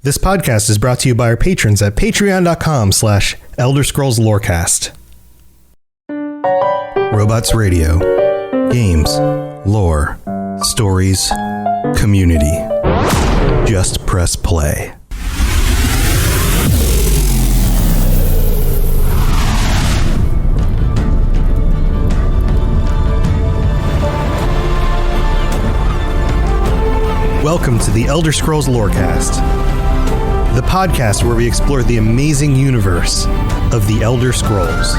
This podcast is brought to you by our patrons at patreon.com/Elder Scrolls Lorecast. Robots Radio. Games, lore, stories, community. Just press play. Welcome to the Elder Scrolls Lorecast, the podcast where we explore the amazing universe of the Elder Scrolls.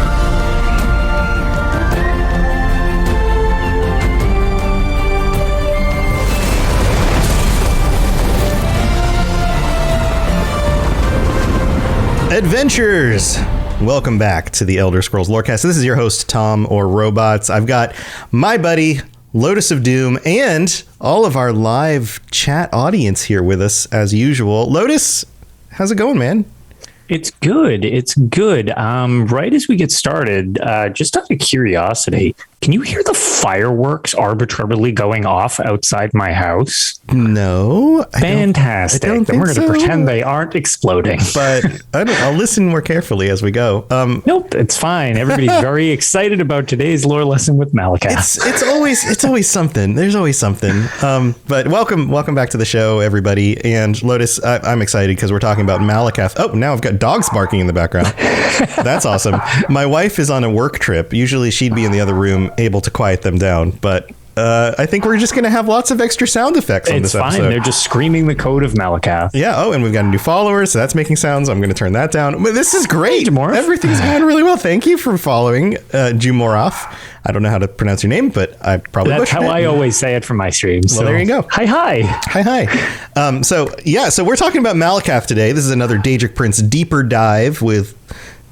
Adventures! Welcome back to the Elder Scrolls Lorecast. This is your host, Tom, or Robots. I've got my buddy, Lotus of Doom, and all of our live chat audience here with us as usual. Lotus, how's it going, man? It's good. It's good. Right as we get started, just out of curiosity, can you hear the fireworks arbitrarily going off outside my house? No. Fantastic. I don't Then we're going to think so. pretend they aren't exploding. But I'll listen more carefully as we go. Nope, it's fine. Everybody's very excited about today's lore lesson with Malacath. It's always something. There's always something. But welcome back to the show, everybody. And Lotus, I'm excited because we're talking about Malacath. Oh, now I've got dogs barking in the background. That's awesome. My wife is on a work trip. Usually she'd be in the other room able to quiet them down, but I think we're just going to have lots of extra sound effects on this episode. It's fine. They're just screaming the code of Malacath. Yeah. Oh, and we've got a new follower, so that's making sounds. I'm going to turn that down. But this is great. Jumorth. Everything's going really well. Thank you for following Jumorth. I don't know how to pronounce your name, but I probably That's butchered how it. I always say it for my streams. Well, there you go. Hi. So we're talking about Malacath today. This is another Daedric Prince deeper dive with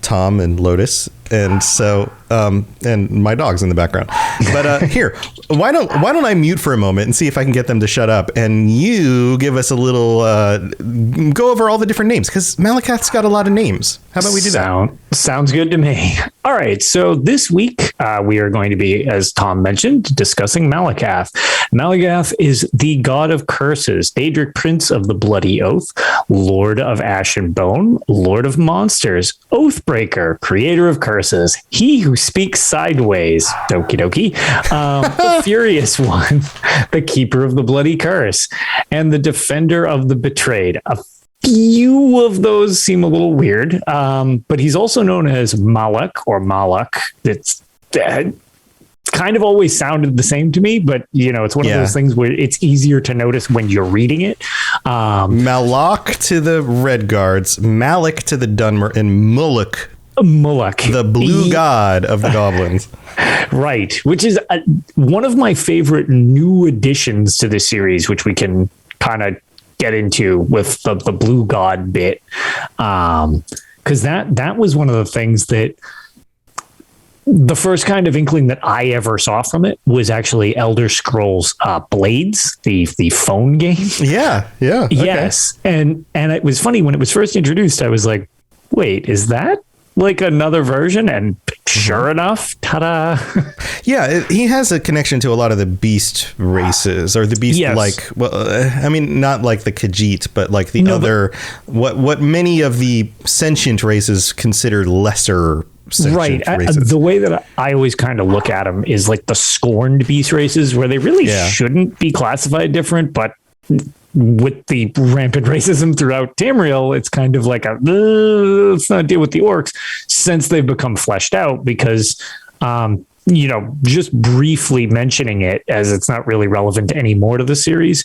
Tom and Lotus, and so and my dog's in the background. But here, why don't I mute for a moment and see if I can get them to shut up, and you give us a little go over all the different names, because Malacath's got a lot of names. How about we do that? Sounds good to me. All right, so this week we are going to be, as Tom mentioned, discussing Malacath. Malacath is the god of curses, Daedric Prince of the Bloody Oath, Lord of Ash and Bone, Lord of Monsters, Oathbreaker, Creator of Curses, He who speaks sideways, doki doki, the Furious One, the Keeper of the Bloody Curse, and the Defender of the Betrayed. A few of those seem a little weird, but he's also known as Malak or Malak. It's kind of always sounded the same to me, but it's one of those things where it's easier to notice when you're reading it. Malak to the Red Guards, Malik to the Dunmer, and Muluk, the blue god of the goblins. Right, which is one of my favorite new additions to this series, which we can kind of get into with the blue god bit, because that was one of the things that the first kind of inkling that I ever saw from it was actually Elder Scrolls Blades, the phone game. Yeah. Okay. Yes, and it was funny when it was first introduced. I was like, wait, is that like another version? And sure enough, ta-da. Yeah, he has a connection to a lot of the beast races, or the beast, I mean, not like the Khajiit, but like the other, what many of the sentient races consider lesser sentient races. The way that I always kind of look at them is like the scorned beast races, where they really shouldn't be classified different, but with the rampant racism throughout Tamriel, it's kind of like let's not deal with the orcs, since they've become fleshed out, because just briefly mentioning it, as it's not really relevant anymore to the series.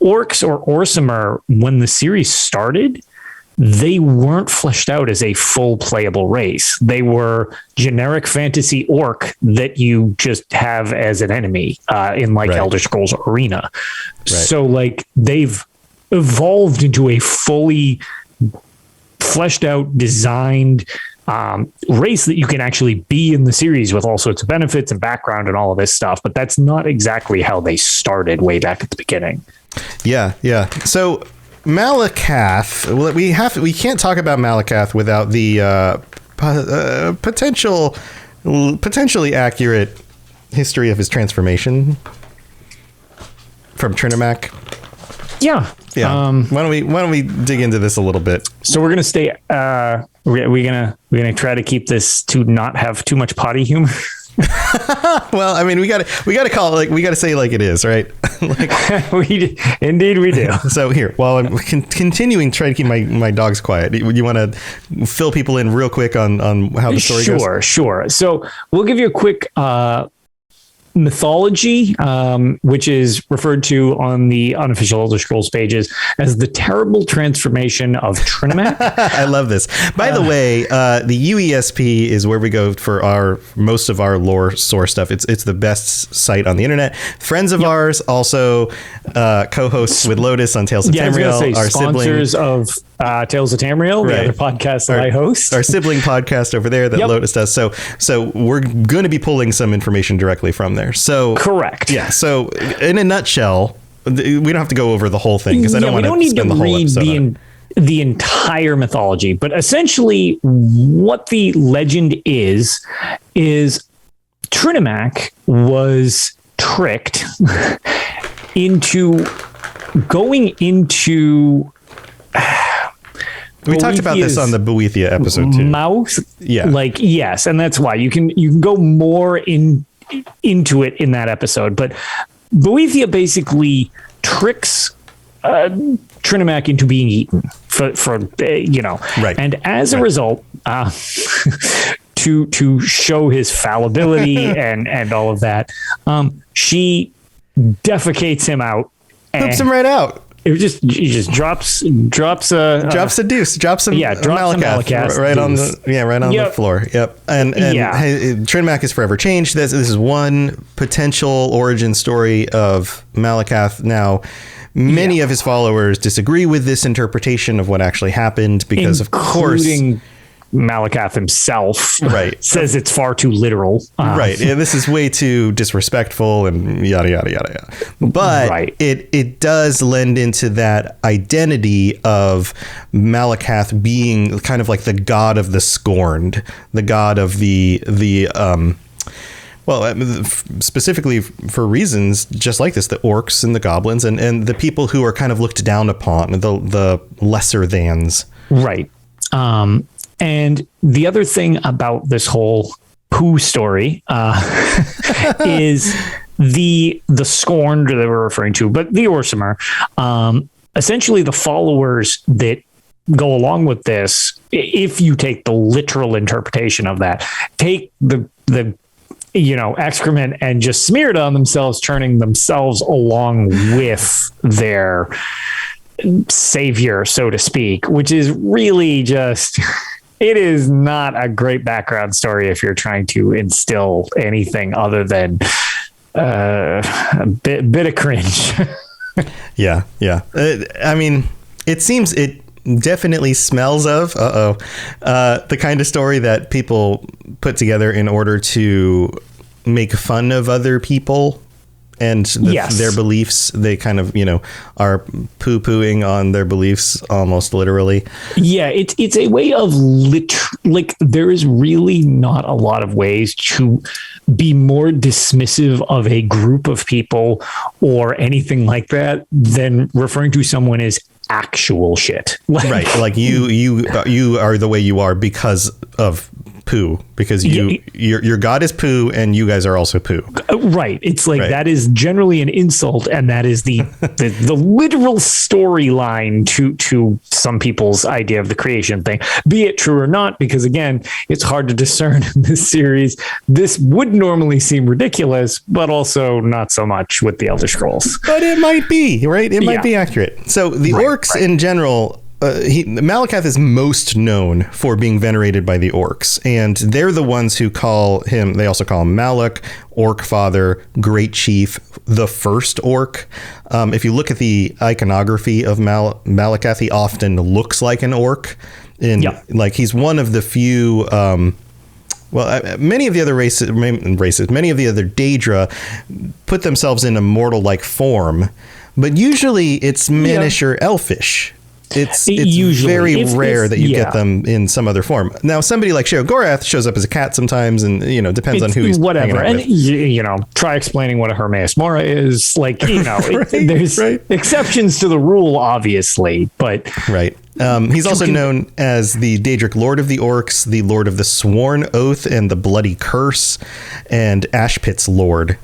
Orcs, or Orsimer, when the series started, they weren't fleshed out as a full playable race. They were generic fantasy orc that you just have as an enemy in Elder Scrolls Arena. Right. So they've evolved into a fully fleshed out, designed race that you can actually be in the series with all sorts of benefits and background and all of this stuff. But that's not exactly how they started way back at the beginning. Yeah. So Malacath, we can't talk about Malacath without the potentially accurate history of his transformation from Trinimac. Yeah. Yeah. Why don't we dig into this a little bit? So we're gonna stay. We're gonna try to keep this to not have too much potty humor. Well, I mean, we gotta call it, like, we gotta say like it is, right? Like, Indeed we do. So here, while I'm continuing to try to keep my dogs quiet, you want to fill people in real quick on how the story goes? Sure. So we'll give you a quick mythology, which is referred to on the unofficial Elder Scrolls pages as the terrible transformation of Trinimac. I love this. By the way, the UESP is where we go for most of our lore source stuff. It's the best site on the internet. Friends of ours, also co-hosts with Lotus on Tales of Tamriel, our sponsors of Tales of Tamriel, the other podcast that I host. Our sibling podcast over there that Lotus does. So we're going to be pulling some information directly from there. So correct. Yeah. So in a nutshell, we don't have to go over the whole thing because I don't want to spend the whole episode. The entire mythology, but essentially what the legend is Trinimac was tricked into going into we talked about this on the Boethia episode too. Mouth, yeah, like yes, and that's why you can go more into it in that episode. But Boethia basically tricks Trinimac into being eaten for right. And as a result, to show his fallibility and all of that, she defecates him out, poops him right out. He just drops a deuce, drops some Malacath right on the floor. Yep. And Trinimac is forever changed. This is one potential origin story of Malacath. Now, many of his followers disagree with this interpretation of what actually happened because, of course, Malacath himself says it's far too literal. Right. Yeah, this is way too disrespectful and yada, yada, yada, yada. But it does lend into that identity of Malacath being kind of like the god of the scorned, the god of specifically for reasons just like this, the orcs and the goblins and the people who are kind of looked down upon, the lesser thans. Right. And the other thing about this whole poo story is the scorned that we're referring to, but the Orsimer, essentially the followers that go along with this, if you take the literal interpretation of that, take the excrement and just smear it on themselves, turning themselves along with their savior, so to speak, which is really just... It is not a great background story if you're trying to instill anything other than a bit of cringe. Yeah. I mean, it definitely smells of the kind of story that people put together in order to make fun of other people and their beliefs. They kind of, are poo-pooing on their beliefs almost literally. Yeah, it's a way of there is really not a lot of ways to be more dismissive of a group of people or anything like that than referring to someone as actual shit. Right. Like you are the way you are because of poo, because your god is poo and you guys are also poo. Right. It's like that is generally an insult, and that is the literal storyline to some people's idea of the creation thing, be it true or not, because again, it's hard to discern in this series. This would normally seem ridiculous, but also not so much with the Elder Scrolls. But it might be, right? It might be accurate. So the orcs in general, Malacath is most known for being venerated by the orcs, and they're the ones who they also call him Malak, Orc Father, Great Chief, the first orc. If you look at the iconography of Malacath, he often looks like an orc. Like he's one of the few, many of the other races, many of the other Daedra put themselves in a mortal-like form, but usually it's minish or elfish. it's Usually, very rare that you yeah. get them in some other form. Now, somebody like Sheogorath shows up as a cat sometimes, and depends on who he's whatever. hanging out with. And try explaining what a Hermaeus Mora is. Like, Right, there's right. exceptions to the rule, obviously, but Right. He's also known as the Daedric Lord of the Orcs, the Lord of the Sworn Oath and the Bloody Curse, and Ashpit's Lord.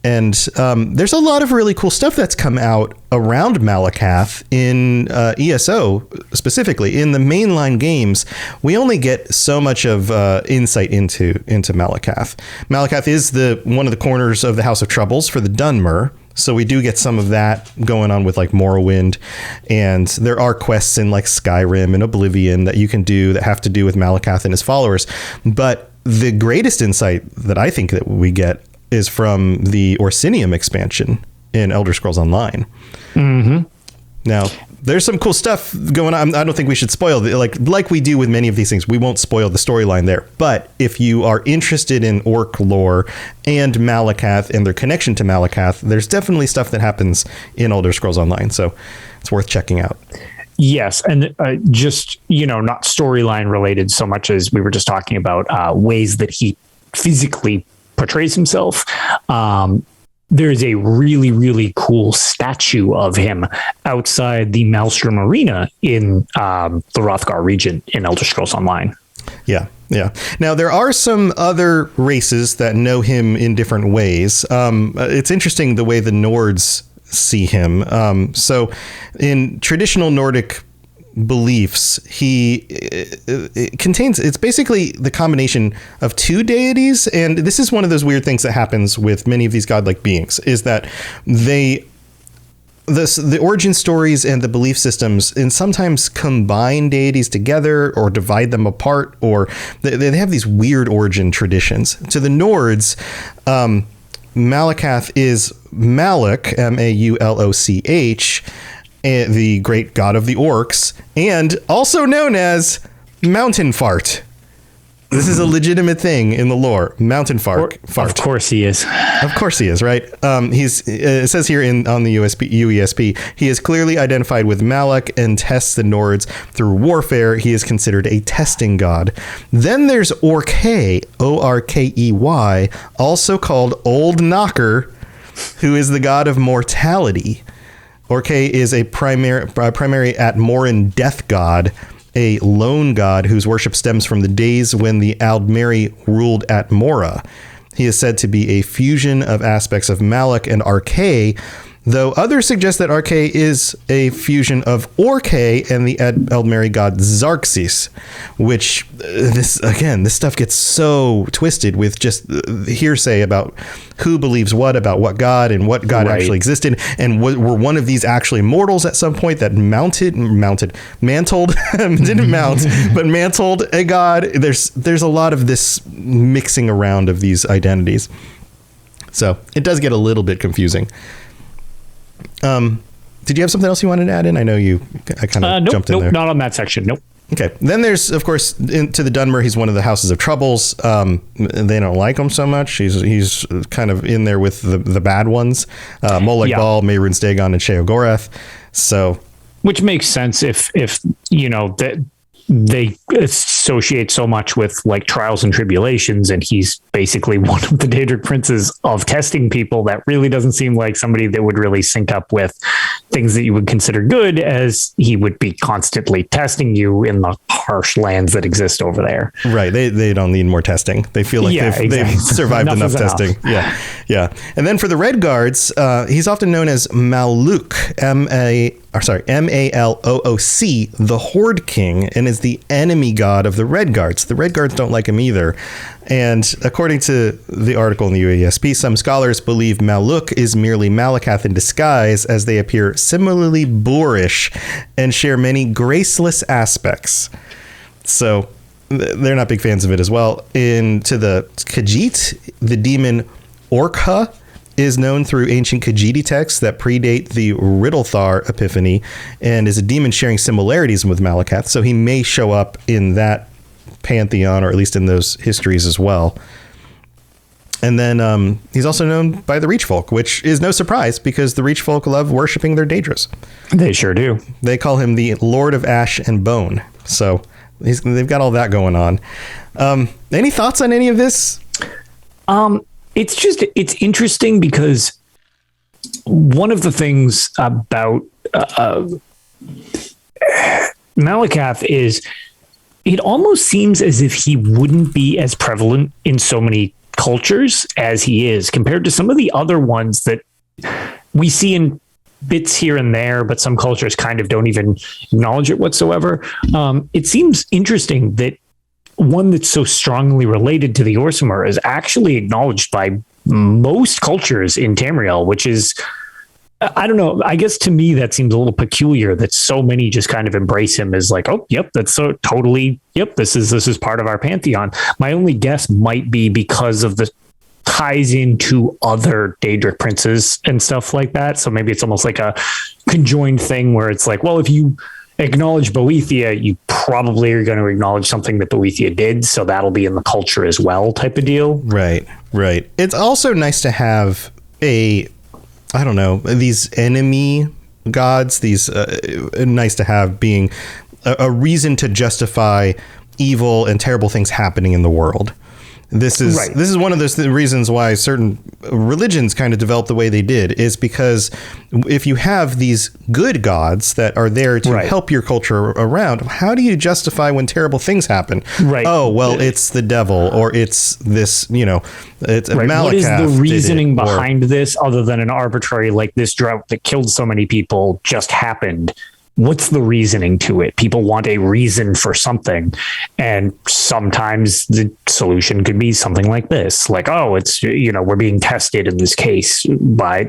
And there's a lot of really cool stuff that's come out around Malacath in ESO, specifically. In the mainline games, we only get so much of insight into Malacath. Malacath is one of the corners of the House of Troubles for the Dunmer. So we do get some of that going on with like Morrowind, and there are quests in like Skyrim and Oblivion that you can do that have to do with Malacath and his followers. But the greatest insight that I think that we get is from the Orsinium expansion in Elder Scrolls Online. Mm-hmm. Now, there's some cool stuff going on. I don't think we should spoil like we do with many of these things. We won't spoil the storyline there. But if you are interested in orc lore and Malacath and their connection to Malacath, there's definitely stuff that happens in Elder Scrolls Online. So it's worth checking out. Yes, and just, not storyline related so much as we were just talking about ways that he physically portrays himself. There's a really, really cool statue of him outside the Maelstrom Arena in the Hrothgar region in Elder Scrolls Online. Yeah. Now, there are some other races that know him in different ways. It's interesting the way the Nords see him. So in traditional Nordic beliefs, it's basically the combination of two deities, and this is one of those weird things that happens with many of these godlike beings, is that the origin stories and the belief systems and sometimes combine deities together or divide them apart, or they have these weird origin traditions. To the Nords, Malacath is Malak, Mauloch, the great god of the orcs, and also known as Mountain Fart. This is a legitimate thing in the lore. Mountain fart. Of course he is. Of course he is, right? It says here on the UESP, he is clearly identified with Malak and tests the Nords through warfare. He is considered a testing god. Then there's Orkay, Orkey, also called Old Knocker, who is the god of mortality. Orkay is a primary Atmoran death god, a lone god whose worship stems from the days when the Aldmeri ruled Atmora. He is said to be a fusion of aspects of Malak and Arkay, though others suggest that Arkay is a fusion of Orkay and the Aldmeri god Xarxes, which this stuff gets so twisted with just hearsay about who believes what about what god and what god actually existed, and were one of these actually mortals at some point that mantled didn't mount but mantled a god. There's a lot of this mixing around of these identities, so it does get a little bit confusing. Did you have something else you wanted to add in? I know I kind of jumped in there. Not on that section. Nope. Okay. Then there's, of course, to the Dunmer, he's one of the Houses of Troubles. They don't like him so much. He's kind of in there with the bad ones. Molag Bal, Mehrunes Dagon, and Sheogorath. So, which makes sense if that they associate so much with like trials and tribulations, and he's basically one of the Daedric Princes of testing people. That really doesn't seem like somebody that would really sync up with things that you would consider good, as he would be constantly testing you in the harsh lands that exist over there. Right. They don't need more testing. They feel like they've survived enough testing. Yeah. And then for the Red Guards, he's often known as Malooc, Malooc, the Horde King, and is the enemy god of the Red Guards. The Red Guards don't like him either. And according to the article in the UASP, some scholars believe Malooc is merely Malacath in disguise, as they appear similarly boorish and share many graceless aspects. So they're not big fans of it as well. To the Khajiit, the demon Orkha is known through ancient Khajiiti texts that predate the Riddlethar epiphany, and is a demon sharing similarities with Malacath. So he may show up in that pantheon, or at least in those histories as well. And then he's also known by the Reach Folk, which is no surprise because the Reach Folk love worshiping their Daedras. They sure do. They call him the Lord of Ash and Bone. So they've got all that going on. Any thoughts on any of this? It's interesting because one of the things about Malacath is it almost seems as if he wouldn't be as prevalent in so many cultures as he is compared to some of the other ones that we see in bits here and there, but some cultures kind of don't even acknowledge it whatsoever. It seems interesting that one that's so strongly related to the Orsimer is actually acknowledged by most cultures in Tamriel, which is, I don't know, I guess to me that seems a little peculiar that so many just kind of embrace him as like, oh, yep, that's so totally, yep, this is part of our pantheon. My only guess might be because of the ties into other Daedric princes and stuff like that. So maybe it's almost like a conjoined thing where it's like, well, if you acknowledge Boethia, you probably are going to acknowledge something that Boethia did, so that'll be in the culture as well type of deal. Right. It's also nice to have these enemy gods, these nice to have being a reason to justify evil and terrible things happening in the world. This is one of those reasons why certain religions kind of developed the way they did, is because if you have these good gods that are there to help your culture around, how do you justify when terrible things happen? Right. Oh, well, it's the devil, or it's this, it's Malacath. What is the reasoning behind this other than an arbitrary, like this drought that killed so many people just happened? What's the reasoning to it? People want a reason for something. And sometimes the solution could be something like this. Like, oh, it's, we're being tested in this case by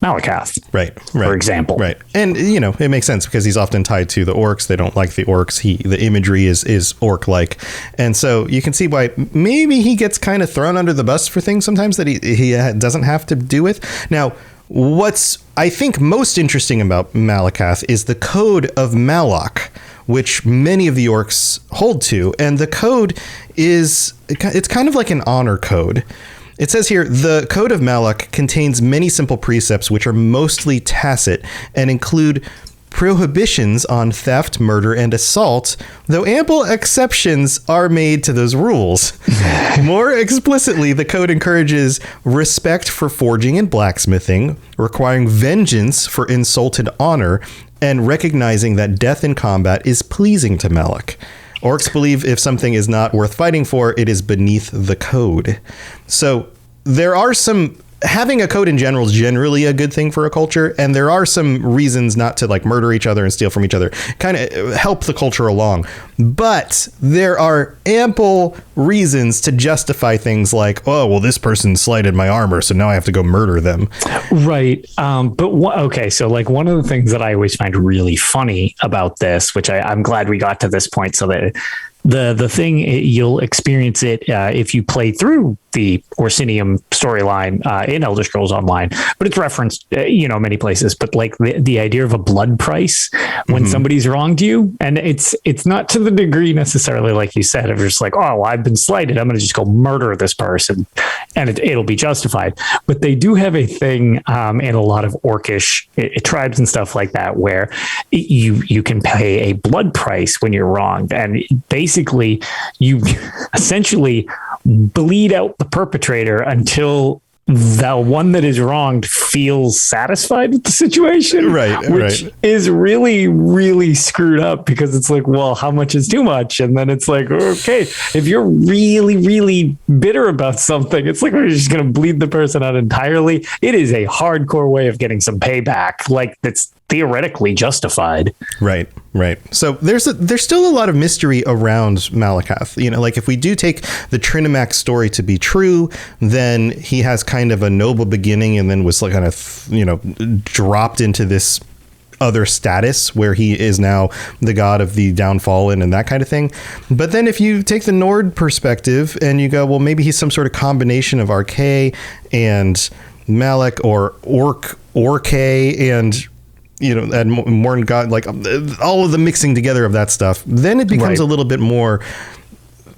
Malacath. Right. For example. Right. And, it makes sense because he's often tied to the Orcs. They don't like the Orcs. The imagery is Orc-like. And so you can see why maybe he gets kind of thrown under the bus for things sometimes that he doesn't have to do with. Now, what's, I think, most interesting about Malacath is the Code of Malak, which many of the Orcs hold to. And the code it's kind of like an honor code. It says here, the Code of Malak contains many simple precepts which are mostly tacit and include prohibitions on theft, murder, and assault, though ample exceptions are made to those rules. More explicitly, the code encourages respect for forging and blacksmithing, requiring vengeance for insulted honor, and recognizing that death in combat is pleasing to Malak. Orcs believe if something is not worth fighting for, it is beneath the code. So there are having a code in general is generally a good thing for a culture, and there are some reasons not to murder each other and steal from each other, kind of help the culture along. But there are ample reasons to justify things like, oh, well, this person slighted my armor, so now I have to go murder them. Right. So one of the things that I always find really funny about this, which I'm glad we got to this point, so that the thing, you'll experience it if you play through the Orsinium storyline in Elder Scrolls Online, but it's referenced, many places. But the idea of a blood price when somebody's wronged you, and it's not to the degree necessarily like you said of just like, oh, I've been slighted, I'm going to just go murder this person, and it'll be justified. But they do have a thing in a lot of Orcish tribes and stuff like that where you can pay a blood price when you're wronged, and basically you essentially bleed out the perpetrator until the one that is wronged feels satisfied with the situation, which is really, really screwed up, because it's like, well, how much is too much? And then it's like, okay, if you're really, really bitter about something, it's like, we're just going to bleed the person out entirely. It is a hardcore way of getting some payback, that's theoretically justified. Right. So there's still a lot of mystery around Malacath. If we do take the Trinimac story to be true, then he has kind of a noble beginning and then was kind of, dropped into this other status where he is now the god of the downfallen and that kind of thing. But then if you take the Nord perspective and you go, well, maybe he's some sort of combination of Archae and Malak, or Orcae and and Morn God, all of the mixing together of that stuff, then it becomes a little bit more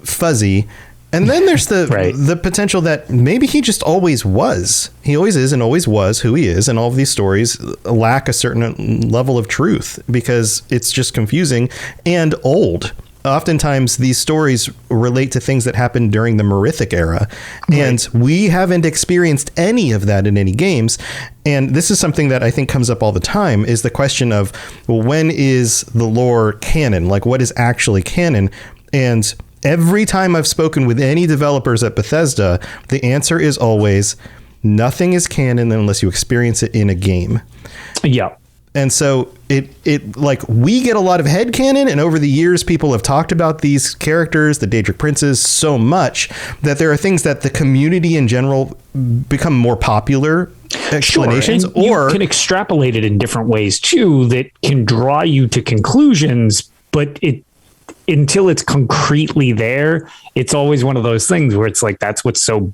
fuzzy. And then there's the Right. the potential that maybe he just always was. He always is and always was who he is. And all of these stories lack a certain level of truth because it's just confusing and old. Oftentimes these stories relate to things that happened during the Merithic era. Right. And we haven't experienced any of that in any games. And this is something that I think comes up all the time is the question of, well, when is the lore canon? Like, what is actually canon? And every time I've spoken with any developers at Bethesda, the answer is always nothing is canon unless you experience it in a game. Yeah. And so it like we get a lot of headcanon, and over the years people have talked about these characters, the Daedric Princes, so much that there are things that the community in general become more popular explanations. Sure, or you can extrapolate it in different ways too that can draw you to conclusions, but until it's concretely there, it's always one of those things where it's like, that's what's so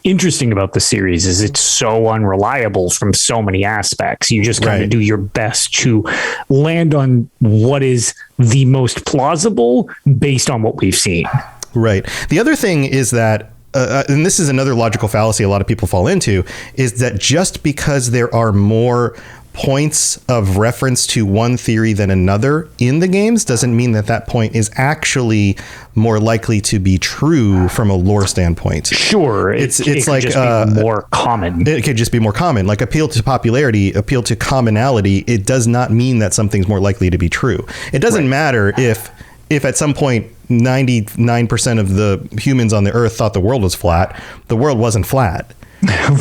interesting about the series is it's so unreliable from so many aspects. You just kind of do your best to land on what is the most plausible based on what we've seen. Right. The other thing is that and this is another logical fallacy a lot of people fall into, is that just because there are more points of reference to one theory than another in the games doesn't mean that that point is actually more likely to be true from a lore standpoint. Sure. It's like just be more common. It could just be more common. Like appeal to popularity, appeal to commonality. It does not mean that something's more likely to be true. It doesn't matter if at some point 99% of the humans on the earth thought the world was flat. The world wasn't flat.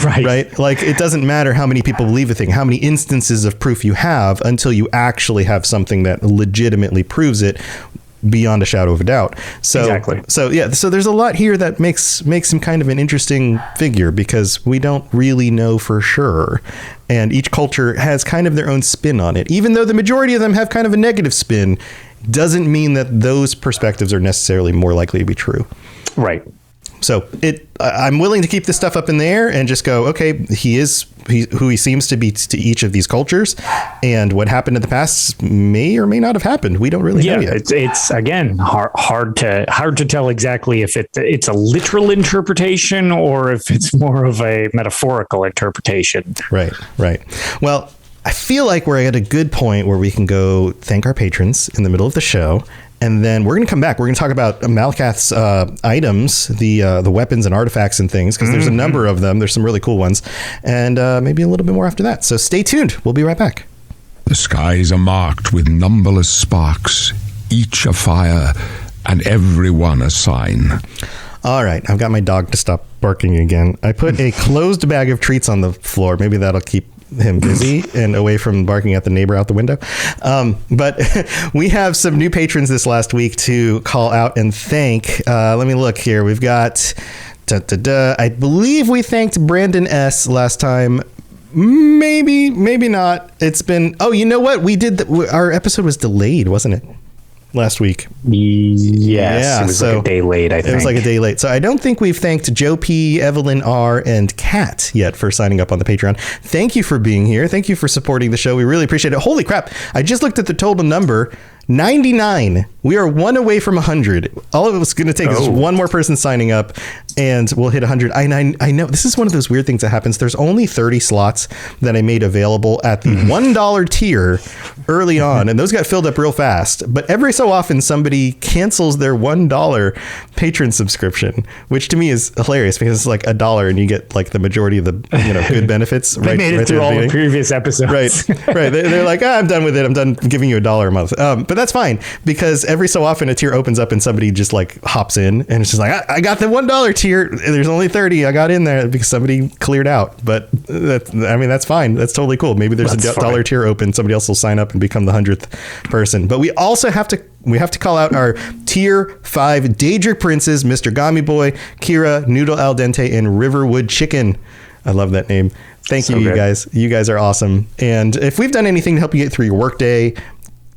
Right. Like it doesn't matter how many people believe a thing, how many instances of proof you have until you actually have something that legitimately proves it beyond a shadow of a doubt. So, exactly. So there's a lot here that makes him kind of an interesting figure because we don't really know for sure. And each culture has kind of their own spin on it. Even though the majority of them have kind of a negative spin, doesn't mean that those perspectives are necessarily more likely to be true. Right. So I'm willing to keep this stuff up in the air and just go, okay, he who he seems to be to each of these cultures, and what happened in the past may or may not have happened. We don't really know yet. It's again hard to tell exactly if it's a literal interpretation or if it's more of a metaphorical interpretation. Right. Well, I feel like we're at a good point where we can go thank our patrons in the middle of the show. And then we're going to come back. We're going to talk about Malacath's items, the weapons and artifacts and things, because there's a number of them. There's some really cool ones. And maybe a little bit more after that. So stay tuned. We'll be right back. The skies are marked with numberless sparks, each a fire, and every one a sign. All right. I've got my dog to stop barking again. I put a closed bag of treats on the floor. Maybe that'll keep him busy and away from barking at the neighbor out the window. But we have some new patrons this last week to call out and thank. Let me look here. We've got, I believe we thanked Brandon S. last time. Maybe not. It's been, you know what? We did, our episode was delayed, wasn't it? Last week. Yes, it was like a day late, I think. It was like a day late. So I don't think we've thanked Joe P, Evelyn R, and Kat yet for signing up on the Patreon. Thank you for being here. Thank you for supporting the show. We really appreciate it. Holy crap. I just looked at the total number. 99. We are one away from 100. All it was going to take is one more person signing up and we'll hit 100. I know this is one of those weird things that happens. There's only 30 slots that I made available at the $1 tier early on, and those got filled up real fast. But every so often somebody cancels their $1 patron subscription, which to me is hilarious because it's like $1 and you get like the majority of the good benefits. They made it through all the previous episodes. Right. They're like, I'm done with it. I'm done giving you $1 a month. But that's fine because every so often a tier opens up and somebody just like hops in and it's just like, I got the $1 tier. There's only 30. I got in there because somebody cleared out. But that's fine. That's totally cool. Maybe there's a $1 tier open. Somebody else will sign up and become the 100th person. But we also have to call out our tier 5 Daedric Princes, Mr. Gami Boy, Kira, Noodle Al Dente, and Riverwood Chicken. I love that name. Thank you, you guys. You guys are awesome. And if we've done anything to help you get through your workday,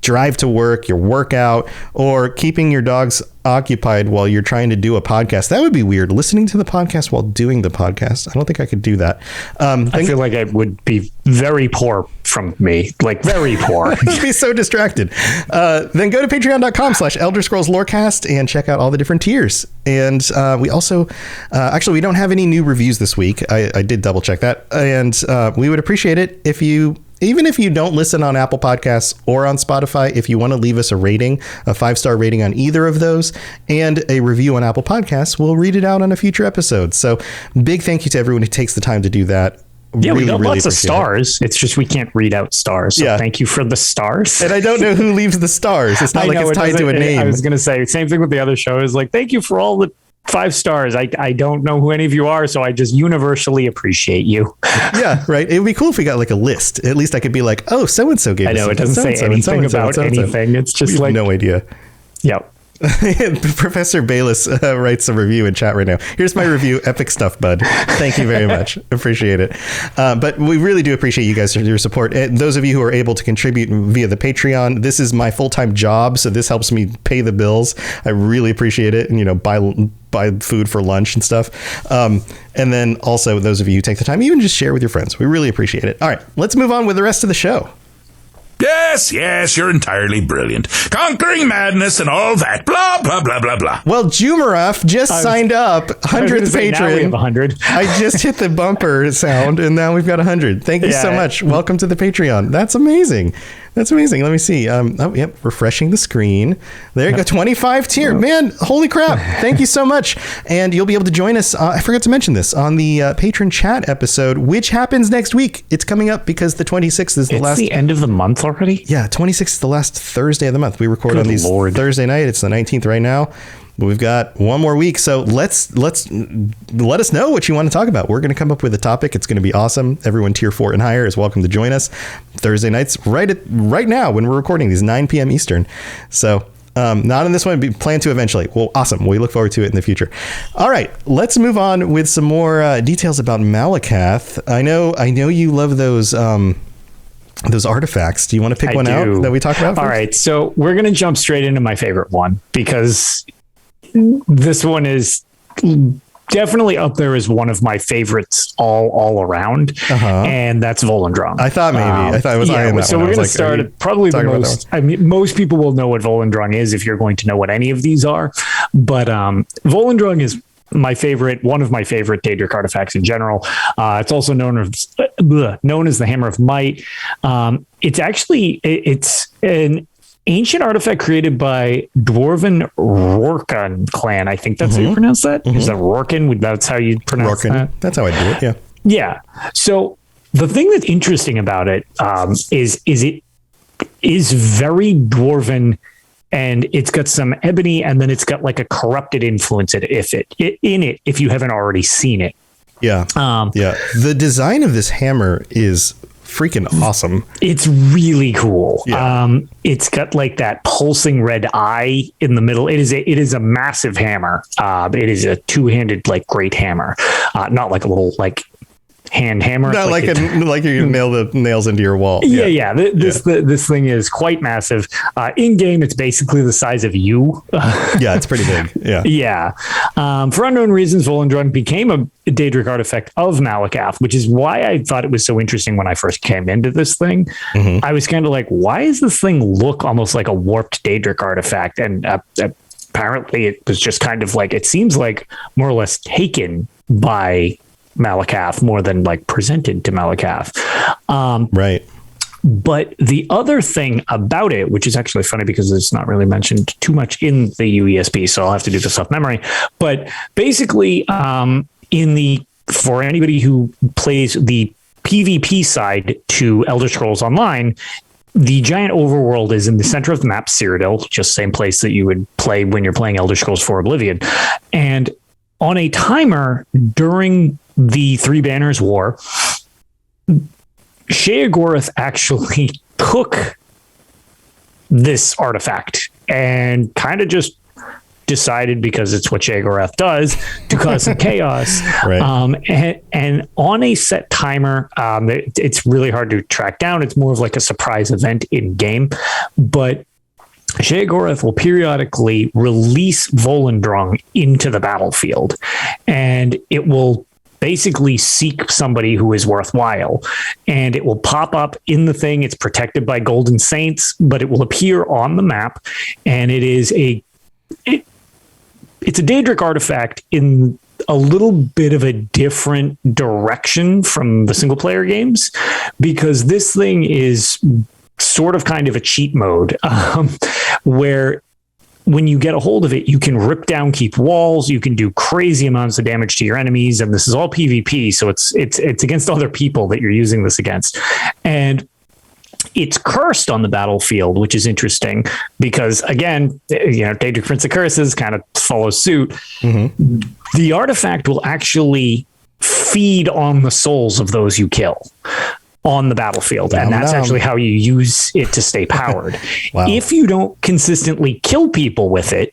drive to work, your workout, or keeping your dogs occupied while you're trying to do a podcast, that would be weird. Listening to the podcast while doing the podcast. I don't think I could do that. I feel like it would be very poor from me, like very poor. You'd be so distracted. Then go to patreon.com/Elder Scrolls Lorecast and check out all the different tiers. And we also, actually, we don't have any new reviews this week. I did double check that. And we would appreciate it if you, even if you don't listen on Apple Podcasts or on Spotify, if you want to leave us a rating, a 5-star rating on either of those, and a review on Apple Podcasts, we'll read it out on a future episode. So big thank you to everyone who takes the time to do that. Yeah, we got lots of stars. It's just we can't read out stars. So thank you for the stars. And I don't know who leaves the stars. It's not like it's tied to a name. I was going to say, same thing with the other show is like, thank you for all the 5 stars. I don't know who any of you are, so I just universally appreciate you. Yeah, right. It would be cool if we got like a list. At least I could be like, oh, so-and-so gave us. I know, it doesn't say anything about anything. It's just like... no idea. Yep. Professor Bayless writes a review in chat right now. Here's my review. Epic stuff, bud. Thank you very much. Appreciate it. But we really do appreciate you guys for your support. And those of you who are able to contribute via the Patreon, this is my full-time job, so this helps me pay the bills. I really appreciate it. And, you know, buy food for lunch and stuff. And then also those of you who take the time, even just share with your friends. We really appreciate it. All right, let's move on with the rest of the show. Yes, you're entirely brilliant. Conquering madness and all that. Blah, blah, blah, blah, blah. Well, Jumaraf just signed up. 100th patron. Now we have 100. I just hit the bumper sound, and now we've got 100. Thank you so much. Welcome to the Patreon. That's amazing. That's amazing. Let me see. Refreshing the screen. There you go. 25 tier. Man, holy crap. Thank you so much. And you'll be able to join us. I forgot to mention this on the patron chat episode, which happens next week. It's coming up because the 26th is the last. It's the end of the month already? Yeah, 26th is the last Thursday of the month. We record on these Thursday night. It's the 19th right now. We've got one more week, so let us know what you want to talk about. We're going to come up with a topic. It's going to be awesome. Everyone tier 4 and higher is welcome to join us Thursday nights right now when we're recording these 9 p.m. Eastern. So not in this one, but plan to eventually. Well, awesome. We look forward to it in the future. All right, let's move on with some more details about Malacath. I know you love those artifacts. Do you want to pick one out that we talk about first? All right, so we're going to jump straight into my favorite one because this one is definitely up there as one of my favorites all around, and that's Volendrong. I thought it was I in that so one. we're going to start at probably the most. I mean, most people will know what Volendrong is if you're going to know what any of these are, but Volendrong is my favorite, one of my favorite Daedric artifacts in general. It's also known as the Hammer of Might. It's an ancient artifact created by Dwarven Rorkan clan. I think that's how you pronounce that. Is that Rorkan? That's how you pronounce that? That's how I do it. Yeah. Yeah. So the thing that's interesting about it is it is very Dwarven, and it's got some ebony, and then it's got like a corrupted influence in it if you haven't already seen it. Yeah. The design of this hammer is freaking awesome. It's really cool. Yeah. It's got like that pulsing red eye in the middle. It is a massive hammer. It is a two-handed like great hammer, not like a little like hand hammer. Not like you nail the nails into your wall. Yeah. This thing is quite massive. In game, it's basically the size of you. Yeah, it's pretty big. Yeah. Yeah. For unknown reasons, Volendrong became a Daedric artifact of Malacath, which is why I thought it was so interesting when I first came into this thing. I was kind of like, why does this thing look almost like a warped Daedric artifact? And apparently it was just kind of like, it seems like more or less taken by Malacath more than like presented to Malacath. Right. But the other thing about it, which is actually funny because it's not really mentioned too much in the UESP, so I'll have to do this off memory. But basically, for anybody who plays the PvP side to Elder Scrolls Online, the giant overworld is in the center of the map, Cyrodiil, just same place that you would play when you're playing Elder Scrolls 4 Oblivion. And on a timer during the Three Banners War, Sheogorath actually took this artifact and kind of just decided, because it's what Sheogorath does, to cause some chaos. Right. And on a set timer, it's really hard to track down. It's more of like a surprise event in game, but Sheogorath will periodically release Volendrong into the battlefield, and it will basically seek somebody who is worthwhile, and it will pop up in the thing. It's protected by golden saints, but it will appear on the map, and it's a Daedric artifact in a little bit of a different direction from the single player games, because this thing is sort of kind of a cheat mode, where when you get a hold of it, you can rip down, keep walls, you can do crazy amounts of damage to your enemies, and this is all PvP, so it's against other people that you're using this against. And it's cursed on the battlefield, which is interesting because, again, Daedric Prince of Curses kind of follows suit. Mm-hmm. The artifact will actually feed on the souls of those you kill on the battlefield, and that's actually how you use it to stay powered. Wow. If you don't consistently kill people with it,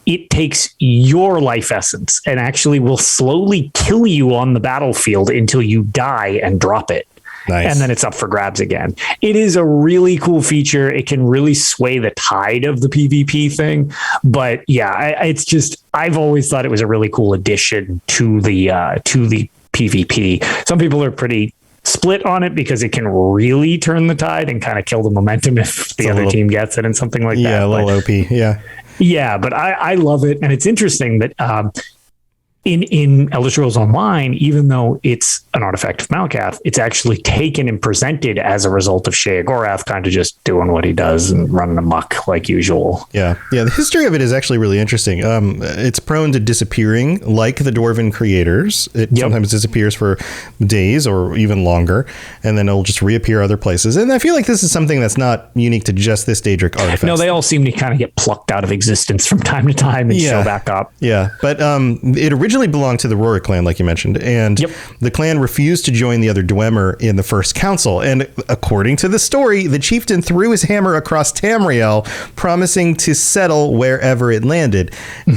it takes your life essence and actually will slowly kill you on the battlefield until you die and drop it. Nice. And then it's up for grabs again. It is a really cool feature. It can really sway the tide of the PvP thing. But yeah, it's just, I've always thought it was a really cool addition to the PvP. Some people are pretty split on it because it can really turn the tide and kind of kill the momentum if the other team gets it and something like that. Yeah, a little OP. Yeah. Yeah, but I love it. And it's interesting that in Elder Scrolls Online, even though it's an artifact of Malacath, it's actually taken and presented as a result of Sheogorath kind of just doing what he does and running amok like usual. Yeah. The history of it is actually really interesting. It's prone to disappearing like the Dwarven creators. It sometimes disappears for days or even longer, and then it'll just reappear other places. And I feel like this is something that's not unique to just this Daedric artifact. No, they all seem to kind of get plucked out of existence from time to time and show back up. Yeah, but it originally belonged to the Rorik clan, like you mentioned, and the clan refused to join the other Dwemer in the first council. And according to the story, the chieftain threw his hammer across Tamriel, promising to settle wherever it landed.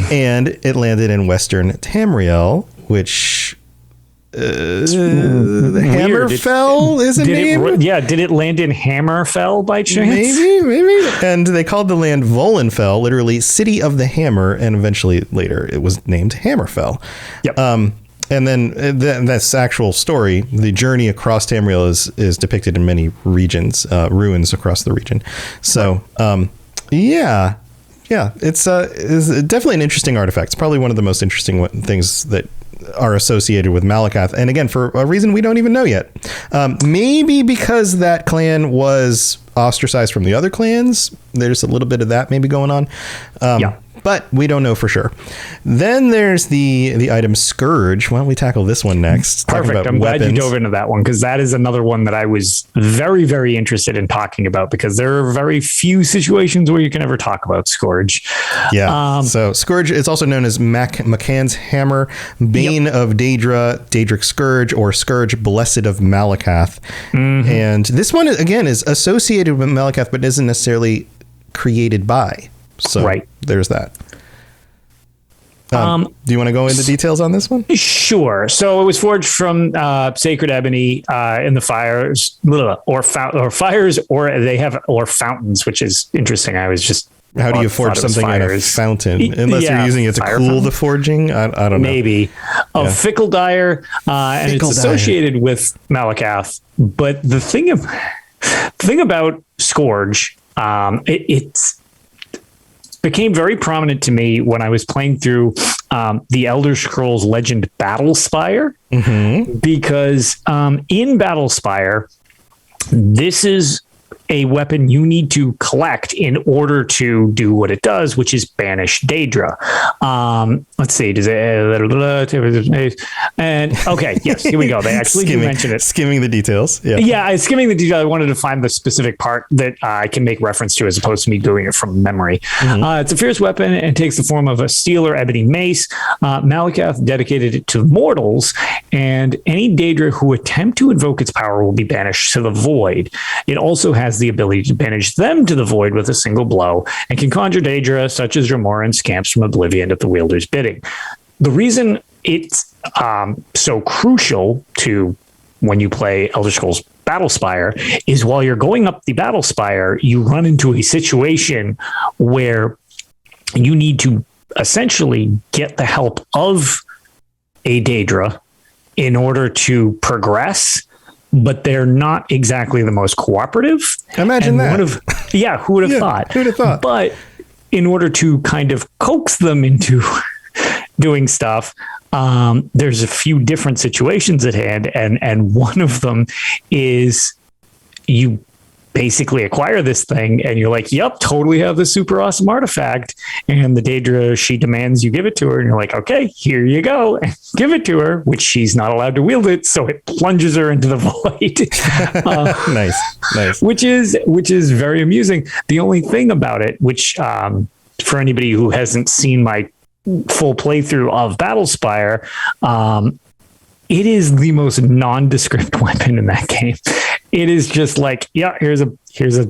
And it landed in western Tamriel, which Hammerfell is a name. Did it land in Hammerfell by chance? Maybe. And they called the land Volenfell, literally City of the Hammer, and eventually later it was named Hammerfell. Yep. And then this actual story, the journey across Tamriel is depicted in many regions, ruins across the region. So, it's definitely an interesting artifact. It's probably one of the most interesting things that are associated with Malacath, and again, for a reason we don't even know yet. Maybe because that clan was ostracized from the other clans. There's a little bit of that maybe going on. But we don't know for sure. Then there's the item Scourge. Why don't we tackle this one next? Perfect. I'm glad you dove into that one, because that is another one that I was very, very interested in talking about, because there are very few situations where you can ever talk about Scourge. Yeah. So Scourge is also known as McCann's Hammer, Bane of Daedra, Daedric Scourge, or Scourge Blessed of Malacath. Mm-hmm. And this one, again, is associated with Malacath, but isn't necessarily created by. So there's that. Do you want to go into details on this one? Sure. So it was forged from sacred ebony in the fires, or fires, or they have fountains, which is interesting. I was just how do you forge something in a fountain unless you're using it to cool fountain? The forging? I don't know. Maybe fickle dyer, and it's associated with Malacath. But the thing about Scourge, it's became very prominent to me when I was playing through the Elder Scrolls Legend Battlespire, because in Battlespire, this is a weapon you need to collect in order to do what it does, which is banish Daedra. Let's see. Does it? And okay, yes, here we go. They actually do mention it. Skimming the details. Skimming the details. I wanted to find the specific part that I can make reference to, as opposed to me doing it from memory. It's a fierce weapon and takes the form of a steel or ebony mace. Malacath dedicated it to mortals, and any Daedra who attempt to invoke its power will be banished to the void. It also has the ability to banish them to the void with a single blow, and can conjure Daedra, such as Dramoran scamps from oblivion at the wielder's bidding. The reason it's so crucial to when you play Elder Scrolls Battlespire is while you're going up the Battlespire, you run into a situation where you need to essentially get the help of a Daedra in order to progress, but they're not exactly the most cooperative. Imagine that. Who would have thought? Who'd have thought? But in order to kind of coax them into doing stuff, there's a few different situations at hand, and one of them is you basically acquire this thing and you're like, yep, totally have this super awesome artifact, and the Daedra, she demands you give it to her, and you're like, okay, here you go, and give it to her, which she's not allowed to wield it, so it plunges her into the void. Nice which is very amusing. The only thing about it, which for anybody who hasn't seen my full playthrough of Battlespire, it is the most nondescript weapon in that game. It is just like, yeah, here's a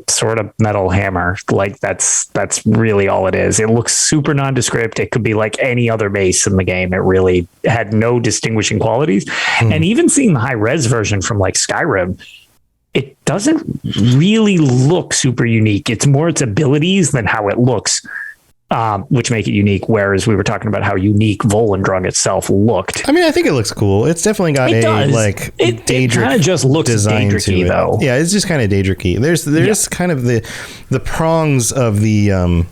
sort of metal hammer. Like that's really all it is. It looks super nondescript. It could be like any other base in the game. It really had no distinguishing qualities. And even seeing the high res version from like Skyrim, it doesn't really look super unique. It's more its abilities than how it looks, which make it unique. Whereas we were talking about how unique Volendrung itself looked. I mean, I think it looks cool. It's definitely got it Daedric kind of just looks Daedric-y, though. Yeah, it's just kind of Daedric-y. There's kind of the prongs of the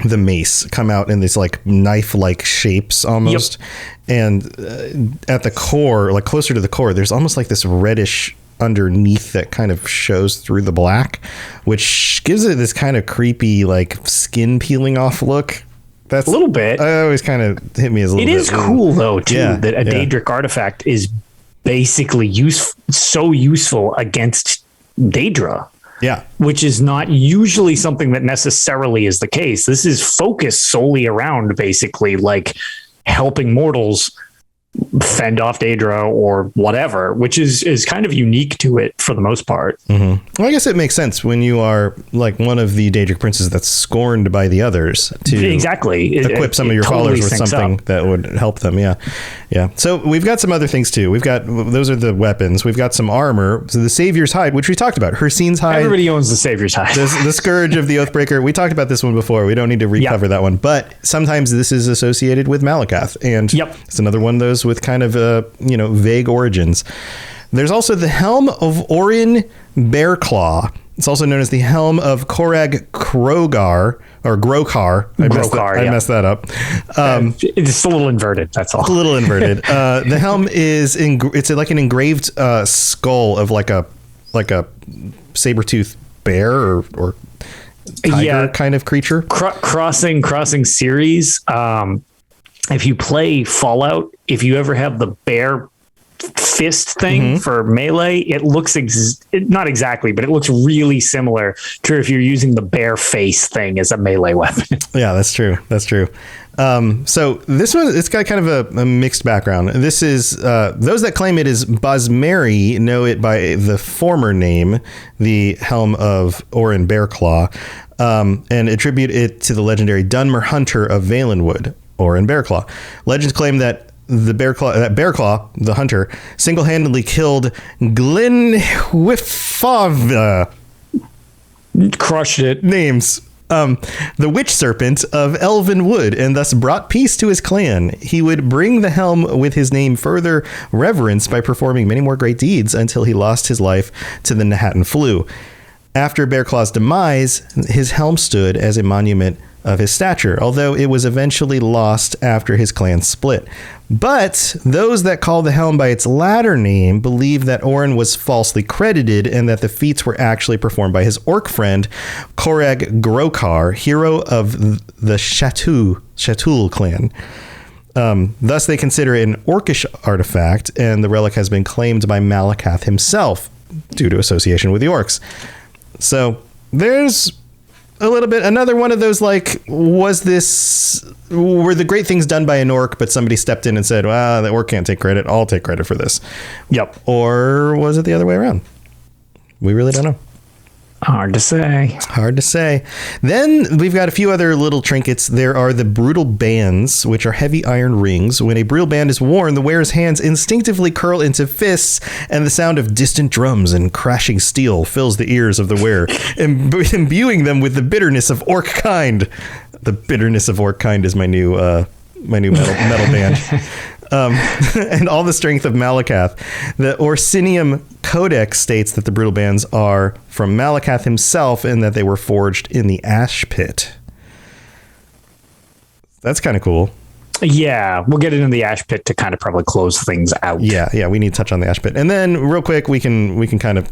mace come out in these like knife-like shapes almost. Yep. And at the core, like closer to the core, there's almost like this reddish underneath that kind of shows through the black, which gives it this kind of creepy, like skin peeling off look. That's a little bit. I always kind of hit me as a little bit. It is cool though, too, that a Daedric artifact is basically so useful against Daedra. Yeah. Which is not usually something that necessarily is the case. This is focused solely around basically like helping mortals fend off Daedra or whatever, which is kind of unique to it for the most part. Well, I guess it makes sense when you are like one of the Daedric princes that's scorned by the others to equip some of your followers with something that would help them. Yeah. So we've got some other things too. Those are the weapons. We've got some armor. So the Savior's Hide, which we talked about. Hersine's Hide. Everybody owns the Savior's Hide. The Scourge of the Oathbreaker. We talked about this one before. We don't need to recover that one. But sometimes this is associated with Malacath. And it's another one of those with kind of vague origins. There's also the Helm of Orin Bearclaw. It's also known as the Helm of Korag Krogar or Grokar. I messed that up. It's a little inverted. That's all. A little inverted. The helm is it's like an engraved skull of like a saber-toothed bear or tiger kind of creature. Crossing series. If you play Fallout, if you ever have the bear fist thing for melee, it looks not exactly, but it looks really similar to if you're using the bear face thing as a melee weapon. Yeah, that's true. So this one, it's got kind of a mixed background. This is those that claim it is Bosmeri know it by the former name, the Helm of Orin Bearclaw, and attribute it to the legendary Dunmer Hunter of Valenwood, Orin Bearclaw. Legends claim that Bearclaw, the hunter, single-handedly killed Glenhwiffav. Crushed it. Names. The witch serpent of Elven Wood, and thus brought peace to his clan. He would bring the helm with his name further reverenced by performing many more great deeds until he lost his life to the Nahatan flu. After Bearclaw's demise, his helm stood as a monument of his stature, although it was eventually lost after his clan split. But those that call the helm by its latter name believe that Orin was falsely credited and that the feats were actually performed by his orc friend, Korag Grokar, hero of the Shatul clan. Thus, they consider it an orcish artifact, and the relic has been claimed by Malacath himself due to association with the orcs. So there's a little bit, another one of those, like, were the great things done by an orc, but somebody stepped in and said, well, the orc can't take credit, I'll take credit for this. Yep. Or was it the other way around? We really don't know. Hard to say. Then we've got a few other little trinkets. There are the brutal bands, which are heavy iron rings. When a brutal band is worn, the wearer's hands instinctively curl into fists, and the sound of distant drums and crashing steel fills the ears of the wearer, imbuing them with the bitterness of orc kind. The bitterness of orc kind is my new metal band. And all the strength of Malacath. The Orsinium Codex states that the brutal bands are from Malacath himself and that they were forged in the Ash Pit. That's kind of cool. Yeah, we'll get into the Ash Pit to kind of probably close things out. Yeah, we need to touch on the Ash Pit. And then real quick, we can kind of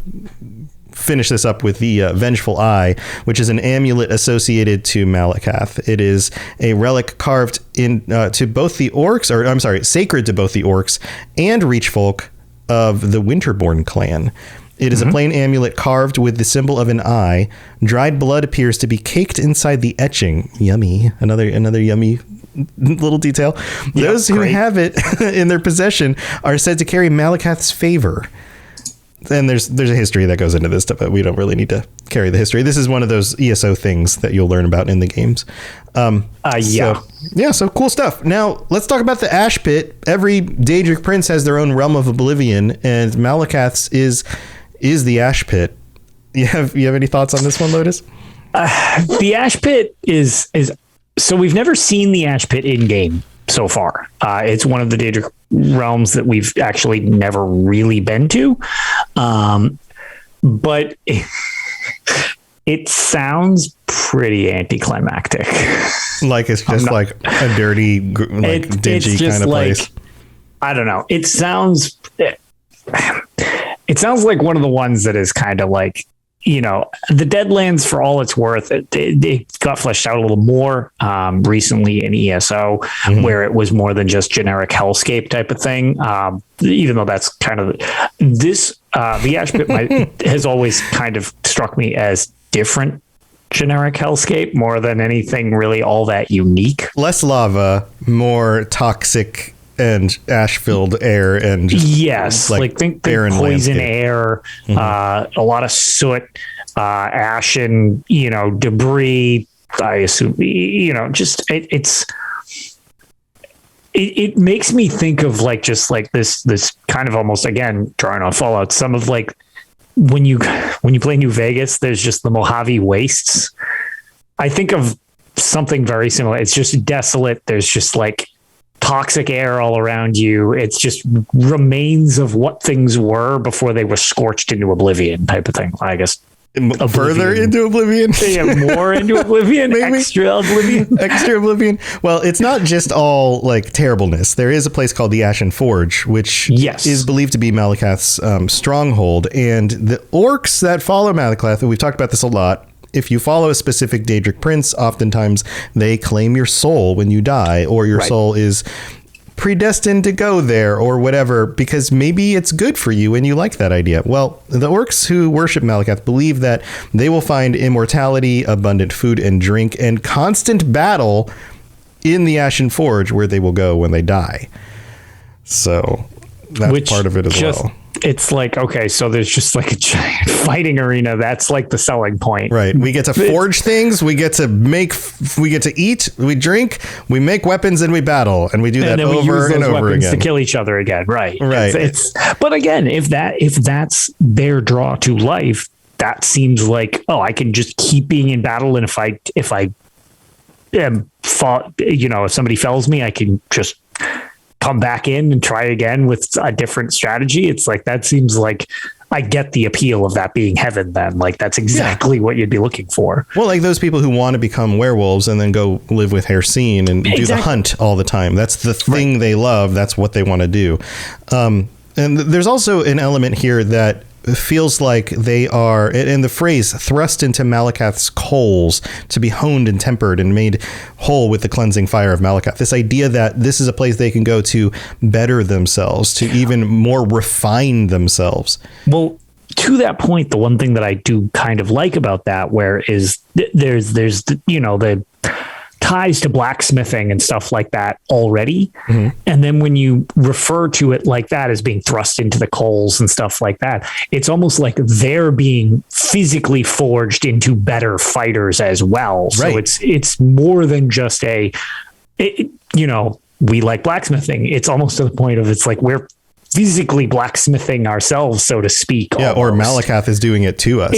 finish this up with the Vengeful Eye, which is an amulet associated to Malacath. It is a relic carved in to both the orcs, or I'm sorry, sacred to both the orcs and Reachfolk of the Winterborn clan. It is a plain amulet carved with the symbol of an eye. Dried blood appears to be caked inside the etching. Yummy. Another yummy little detail. Those who have it in their possession are said to carry Malacath's favor. And there's a history that goes into this stuff, but we don't really need to carry the history. This is one of those ESO things that you'll learn about in the games. So cool stuff. Now let's talk about the Ash Pit. Every Daedric Prince has their own realm of oblivion, and Malacath's is the Ash Pit. You have any thoughts on this one, Lotus? The Ash Pit is so we've never seen the Ash Pit in game so far. It's one of the Daedric realms that we've actually never really been to. But it sounds pretty anticlimactic. Like it's just like a dirty, dingy kind of place. I don't know. It sounds like one of the ones that is kind of like, you know, the Deadlands, for all it's worth, it got fleshed out a little more recently in ESO, where it was more than just generic hellscape type of thing. Even though that's kind of this, the Ash Pit has always kind of struck me as different generic hellscape more than anything really all that unique. Less lava, more toxic and ash-filled air, and just think poison air, a lot of soot, ash, and debris. I assume just it makes me think of this kind of almost, again, drawing on Fallout. Some of when you play New Vegas, there's just the Mojave Wastes. I think of something very similar. It's just desolate. There's just toxic air all around you. It's just remains of what things were before they were scorched into oblivion type of thing, I guess. Further into oblivion? Yeah, more into oblivion. Maybe. Extra oblivion. Well, it's not just all terribleness. There is a place called the Ashen Forge, which is believed to be Malacath's stronghold. And the orcs that follow Malacath, and we've talked about this a lot, if you follow a specific Daedric Prince, oftentimes they claim your soul when you die, or your soul is predestined to go there or whatever, because maybe it's good for you and you like that idea. Well, the orcs who worship Malacath believe that they will find immortality, abundant food and drink, and constant battle in the Ashen Forge, where they will go when they die. So that's part of it as well. It's okay, so there's just a giant fighting arena. That's the selling point. Right. We get to forge things. We get to eat, we drink, we make weapons, and we battle. And we do that over and over again. To kill each other again. Right. Right. But again, if that's their draw to life, that seems I can just keep being in battle. And if I am fought, if somebody fells me, I can just come back in and try again with a different strategy. It's that seems I get the appeal of that being heaven then. That's exactly what you'd be looking for. Well, those people who want to become werewolves and then go live with Hercene and do the hunt all the time. That's the thing they love. That's what they want to do. And there's also an element here that feels like they are, and the phrase thrust into Malacath's coals to be honed and tempered and made whole with the cleansing fire of Malacath. This idea that this is a place they can go to better themselves, to even more refine themselves. Well, to that point, the one thing that I do kind of like about that, where is there's the ties to blacksmithing and stuff like that already. And then when you refer to it like that as being thrust into the coals and stuff like that, it's almost like they're being physically forged into better fighters as well. Right. So it's more than just we like blacksmithing. It's almost to the point of we're physically blacksmithing ourselves, so to speak. Yeah, or Malacath is doing it to us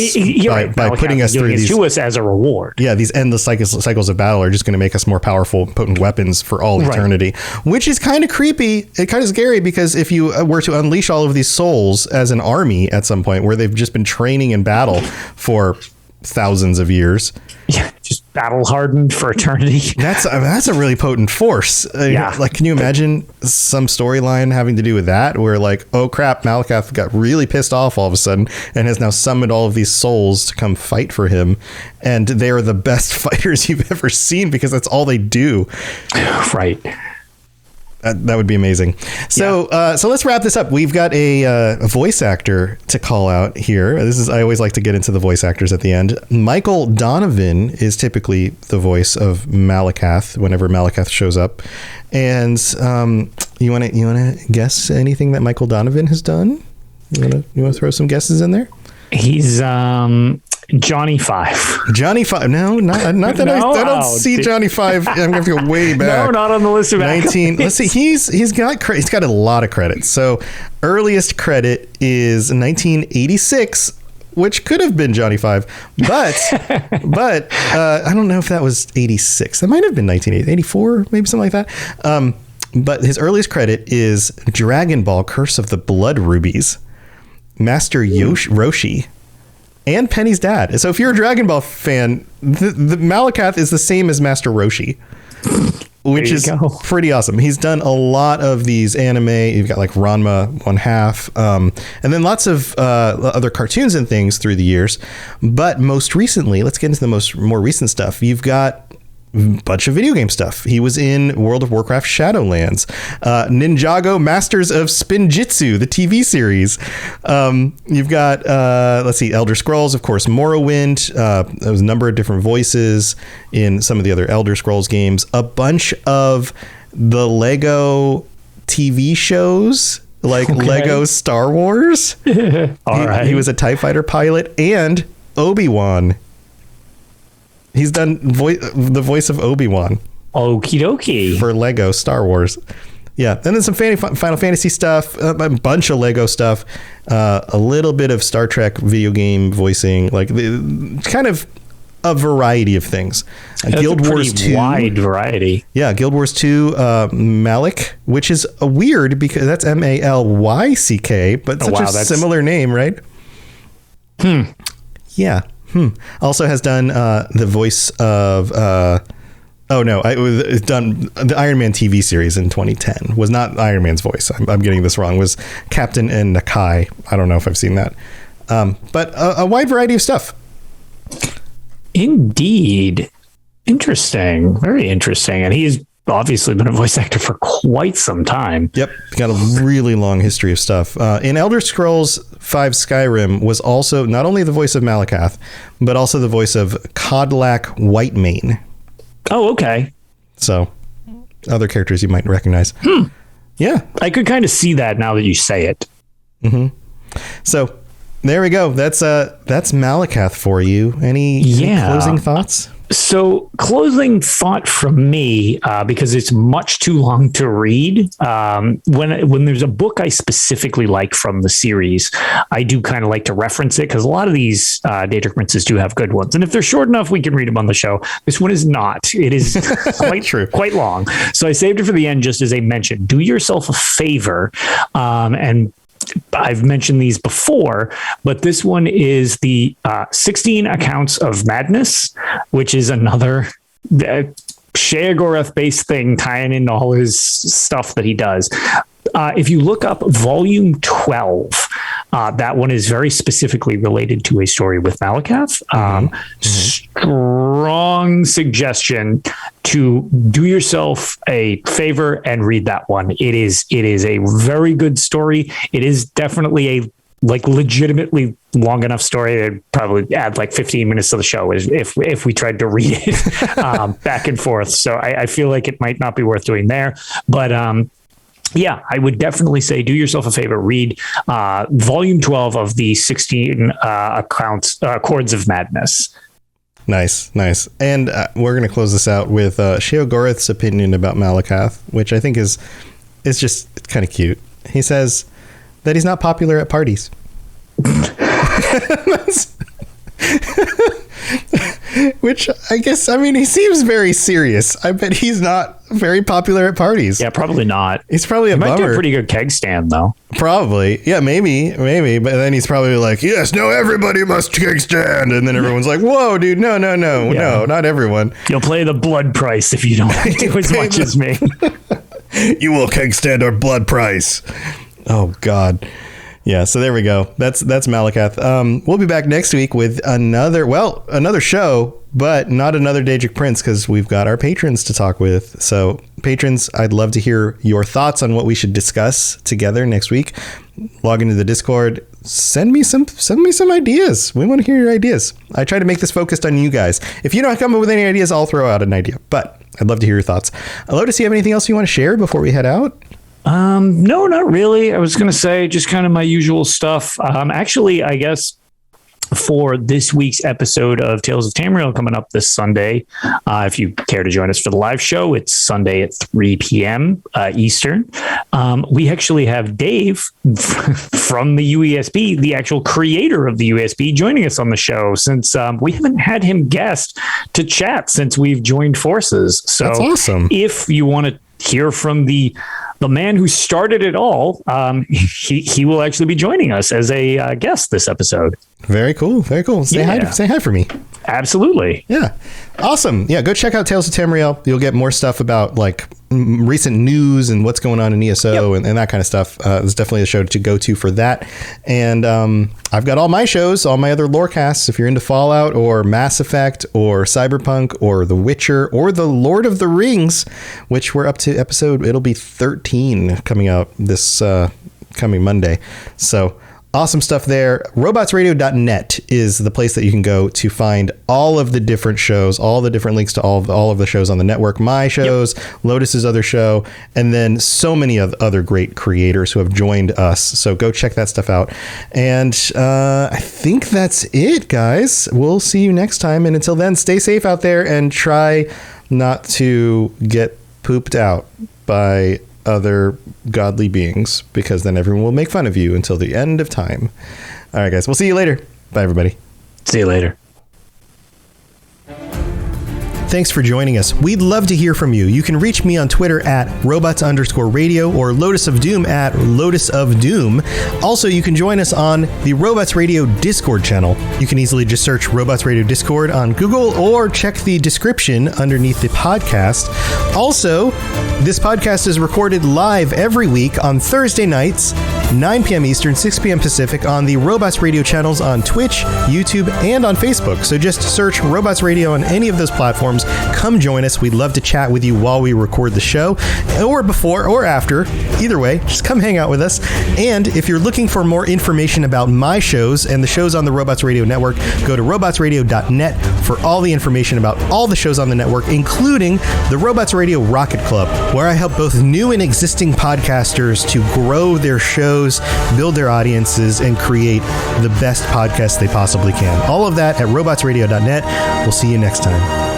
by putting us through these, to us as a reward. Yeah, these endless cycles of battle are just going to make us more powerful, potent weapons for all eternity, which is kind of creepy. It's kind of scary, because if you were to unleash all of these souls as an army at some point where they've just been training in battle for thousands of years, just battle hardened for eternity. That's a really potent force. Like, can you imagine some storyline having to do with that, where like, oh crap, Malacath got really pissed off all of a sudden and has now summoned all of these souls to come fight for him, and they are the best fighters you've ever seen because that's all they do. Right. That would be amazing. So so let's wrap this up. We've got a voice actor to call out here. I always like to get into the voice actors at the end. Michael Donovan is typically the voice of Malacath whenever Malacath shows up. And you want to guess anything that Michael Donovan has done? You want to throw some guesses in there? He's Johnny Five. Johnny Five. No, not that. No? I don't see Johnny Five. I'm going to go way back. No, not on the list of 19. Let's see. He's got a lot of credits. So earliest credit is 1986, which could have been Johnny Five, but I don't know if that was 86. That might have been 1984, maybe something like that. But his earliest credit is Dragon Ball: Curse of the Blood Rubies, Master Roshi, and Penny's dad. So if you're a Dragon Ball fan, the Malacath is the same as Master Roshi, which is pretty awesome. He's done a lot of these anime. You've got like Ranma 1/2, and then lots of other cartoons and things through the years. But most recently, let's get into the more recent stuff. You've got bunch of video game stuff. He was in World of Warcraft Shadowlands, Ninjago Masters of Spinjitzu, the TV series. You've got, let's see, Elder Scrolls, of course, Morrowind. There was a number of different voices in some of the other Elder Scrolls games. A bunch of the Lego TV shows, like Lego Star Wars. He was a TIE fighter pilot, and Obi-Wan. He's done the voice of Obi-Wan. Okie dokie. For Lego Star Wars. Yeah. Then there's some Final Fantasy stuff, a bunch of Lego stuff, a little bit of Star Trek video game voicing, like kind of a variety of things. Guild Wars 2. Wide variety. Yeah. Guild Wars 2, Malik, which is weird because that's Malyck, but such a similar name, right? Yeah. Also has done the voice of it's done the Iron Man TV series in 2010. Was not Iron Man's voice. I'm getting this wrong. Was Captain and Nakai. I don't know if I've seen that. But a wide variety of stuff. Indeed. Interesting. Very interesting. And he's obviously been a voice actor for quite some time. Yep. Got a really long history of stuff. In Elder Scrolls 5 Skyrim was also not only the voice of Malacath, but also the voice of Codlac Whitemane. Oh, okay. So other characters you might recognize. Yeah. I could kind of see that now that you say it. So there we go. That's Malacath for you. Any closing thoughts? So closing thought from me, because it's much too long to read. When there's a book I specifically like from the series, I do kind of like to reference it because a lot of these Daedric Princes do have good ones. And if they're short enough, we can read them on the show. This one is not. It is quite long. So I saved it for the end just as a mention. Do yourself a favor and I've mentioned these before, but this one is the 16 Accounts of Madness, which is another Sheogorath based thing tying into all his stuff that he does. If you look up volume 12, that one is very specifically related to a story with Malacath. Strong suggestion to do yourself a favor and read that one. It is a very good story. It is definitely a legitimately long enough story. It'd probably add 15 minutes to the show if we tried to read it back and forth. So I feel like it might not be worth doing there, but yeah, I would definitely say do yourself a favor, read volume 12 of the 16 Chords of Madness. Nice. And we're going to close this out with Sheogorath's opinion about Malacath, which I think is just kind of cute. He says, that he's not popular at parties. Which I guess, I mean, he seems very serious. I bet he's not very popular at parties. Yeah, probably not. He's probably a bummer. Might do a pretty good keg stand, though. Probably. Yeah, maybe. But then he's probably like, yes, no, everybody must keg stand. And then everyone's like, whoa, dude, no, not everyone. You'll play the blood price if you don't do as much as me. You will keg stand our blood price. Oh, God. Yeah, so there we go. That's Malacath. We'll be back next week with another show, but not another Daedric Prince, because we've got our patrons to talk with. So patrons, I'd love to hear your thoughts on what we should discuss together next week. Log into the Discord. Send me some ideas. We want to hear your ideas. I try to make this focused on you guys. If you don't come up with any ideas, I'll throw out an idea, but I'd love to hear your thoughts. Lotus, do you have anything else you want to share before we head out? No, not really. I was going to say just kind of my usual stuff. Actually, I guess for this week's episode of Tales of Tamriel coming up this Sunday, if you care to join us for the live show, it's Sunday at 3 p.m. Eastern. We actually have Dave from the UESB, the actual creator of the UESB, joining us on the show, since we haven't had him guest to chat since we've joined forces. So that's awesome. If you want to hear from the man who started it all, he will actually be joining us as a guest this episode. Very cool. Say hi for me. Absolutely. Yeah. Awesome. Yeah. Go check out Tales of Tamriel. You'll get more stuff about like recent news and what's going on in ESO and that kind of stuff. It's definitely a show to go to for that. And I've got all my shows, all my other Lorecasts. If you're into Fallout or Mass Effect or Cyberpunk or The Witcher or The Lord of the Rings, which we're up to it'll be 13 coming out this coming Monday. So awesome stuff there. Robotsradio.net is the place that you can go to find all of the different shows, all the different links to all of the shows on the network, my shows, Lotus's other show, and then so many other great creators who have joined us. So go check that stuff out. And I think that's it, guys. We'll see you next time. And until then, stay safe out there and try not to get pooped out by other godly beings, because then everyone will make fun of you until the end of time. All right, guys, we'll see you later. Bye, everybody. See you later. Thanks for joining us. We'd love to hear from you. You can reach me on Twitter at robots_radio or Lotus of Doom at Lotus of Doom. Also, you can join us on the Robots Radio Discord channel. You can easily just search Robots Radio Discord on Google or check the description underneath the podcast. Also, this podcast is recorded live every week on Thursday nights, 9 p.m. Eastern, 6 p.m. Pacific on the Robots Radio channels on Twitch, YouTube, and on Facebook. So just search Robots Radio on any of those platforms. Come join us. We'd love to chat with you while we record the show, or before or after. Either way, just come hang out with us. And if you're looking for more information about my shows and the shows on the Robots Radio Network, go to robotsradio.net for all the information about all the shows on the network, including the Robots Radio Rocket Club, where I help both new and existing podcasters to grow their shows, build their audiences, and create the best podcasts they possibly can. All of that at robotsradio.net. We'll see you next time.